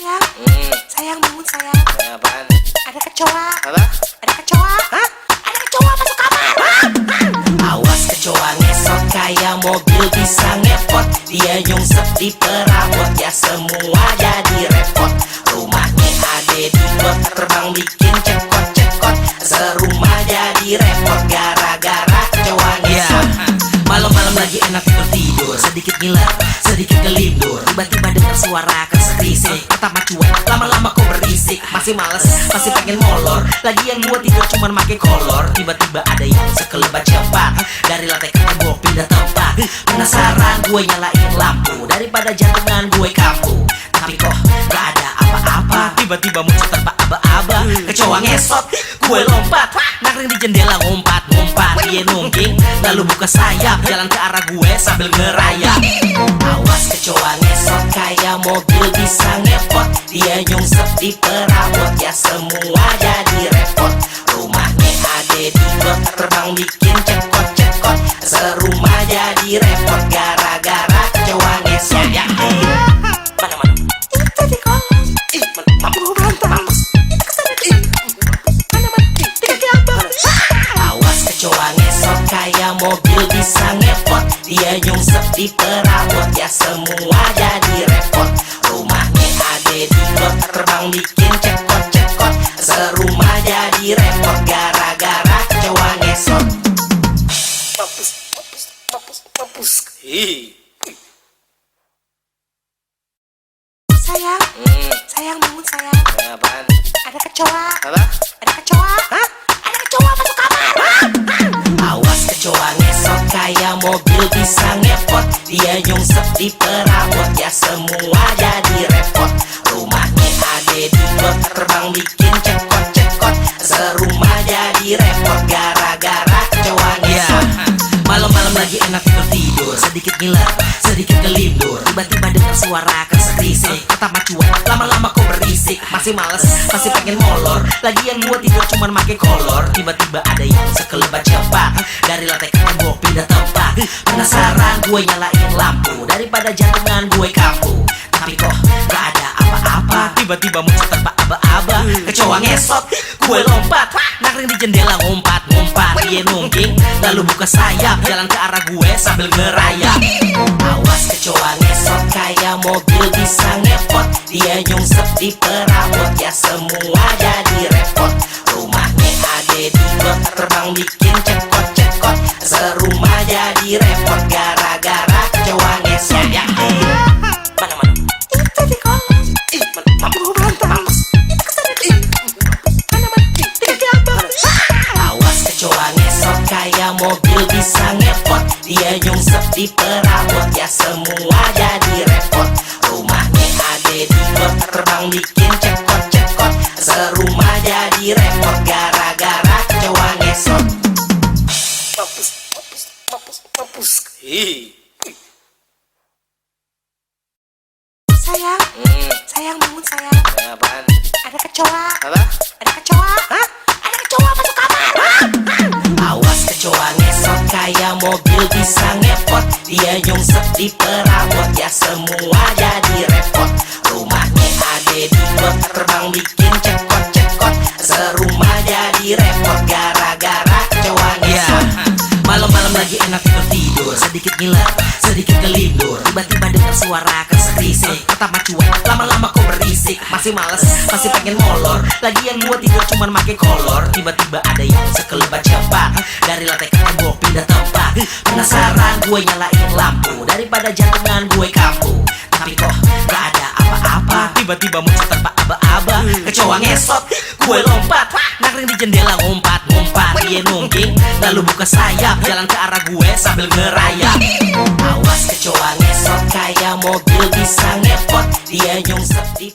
Sayang, sayang bangun sayang. Apaan? Ada kecoa. Apa? Ada kecoa. Hah? Ada kecoa masuk kamar. Awas kecoa ngesot kayak mobil bisa ngepot. Dia nyungsep di perabot, ya semua jadi repot. Rumahnya ada di got, terbang bikin cekot-cekot. Serumah jadi repot gara-gara kecoa ngesot. Malam-malam lagi enak tidur, sedikit ngiler, sedikit kelindur. Tiba-tiba dengar suara kesek-risik. Pertama cuek, lama-lama kok berisik. Masih males, masih pengen molor. Lagian gua tidur cuman make kolor. Tiba-tiba ada yang sekelebat cepat dari lantai ke tembok pindah tempat. Penasaran gue nyalain lampu, daripada jantungan gue kampu. Tapi kok gak ada apa-apa. Tiba-tiba muncul tanpa aba-aba kecoa ngesot, gue lompat, nangkring di jendela ngumpat-ngumpat. Dia nungging, lalu buka sayap, jalan ke arah gue sambil ngerayap. Awas kecoa ngesot kayak mobil bisa ngepot. Dia nyungsep di perabot, ya semua jadi repot. Rumahnya ada di got, terbang bikin cekot-cekot. Serumah jadi repot gara-gara kecoa ngesot. Ya mana-mana Itu di kolam. mampus. Mana-mana. Di kaki abang. Awas kecoa ngesot kayak mobil bisa ngepot. Dia nyungsep di perabot, ya semua jadi repot. Rumahnya ada di got, terbang bikin cekot-cekot. Serumah jadi repot gara-gara kecoa ngesot. Mampus. Sayang, sayang bangun sayang. Apaan? Ada kecoa. Apa? Ada kecoa. Hah? Ada kecoa masuk kamar. Awas kecoa ngesot kayak mobil bisa ngepot. Dia nyungsep di perabot, ya semua jadi repot. Rumahnya ada di got, terbang bikin cekot-cekot. Serumah jadi repot gara-gara kecoa ngesot. Malam-malam lagi enak tidur, sedikit ngiler, sedikit kelindur. Tiba-tiba dengar suara kesek-risik. Pertama cuek, lama-lama kok berisik. Masih males, masih pengen molor. Lagian gua tidur cuman make kolor. Tiba-tiba ada yang sekelebat cepat dari lantai ke tembok pindah tempat. Penasaran gue nyalain lampu, daripada jantungan gue kampu. Tapi kok gak ada apa-apa. Tiba-tiba muncul tanpa aba-aba kecoa ngesot, gue lompat, nangkring di jendela ngumpat-ngumpat. Dia nungging, lalu buka sayap, jalan ke arah gue sambil ngerayap. Awas kecoa ngesot kayak mobil bisa ngepot. Dia nyungsep di perabot, ya semua jadi repot. Rumahnya ada di got, terbang bikin cekot-cekot. Serumah jadi repot gara-gara kecoa ngesot. Ya mana-mana Itu di kolam. mampus. Mana-mana. Di kaki abang. Awas kecoa ngesot kayak mobil bisa ngepot. Dia nyungsep di perabot, ya semua jadi repot. Rumahnya ada di got, terbang bikin cekot-cekot. Serumah jadi repot gara-gara kecoa ngesot. Mampus. Sayang, sayang bangun sayang. Apaan? Ada kecoa. Apa? Ada kecoa. Hah? Ada kecoa masuk kamar. Awas kecoa ngesot kayak mobil bisa ngepot. Dia nyungsep di perabot, ya semua jadi repot. Rumahnya ada di got, terbang bikin cekot-cekot. Serumah jadi repot gara-gara kecoa ngesot. Malam-malam lagi enak tidur, sedikit ngiler, sedikit kelindur. Tiba-tiba dengar suara kesek-risik. Pertama cuek, lama-lama kok berisik. Masih males, masih pengen molor. Lagian gua tidur cuman make kolor. Tiba-tiba ada yang sekelebat cepat dari lantai ke tembok pindah tempat. Penasaran gue nyalain lampu, daripada jantungan gue kampu. Tapi kok gak ada apa-apa. Tiba-tiba muncul tanpa aba-aba kecoa ngesot, gue lompat, nangkring di jendela ngumpat-ngumpat. Dia nungging, lalu buka sayap, jalan ke arah gue sambil ngerayap. Awas kecoa ngesot kayak mobil bisa ngepot. Dia nyungsep di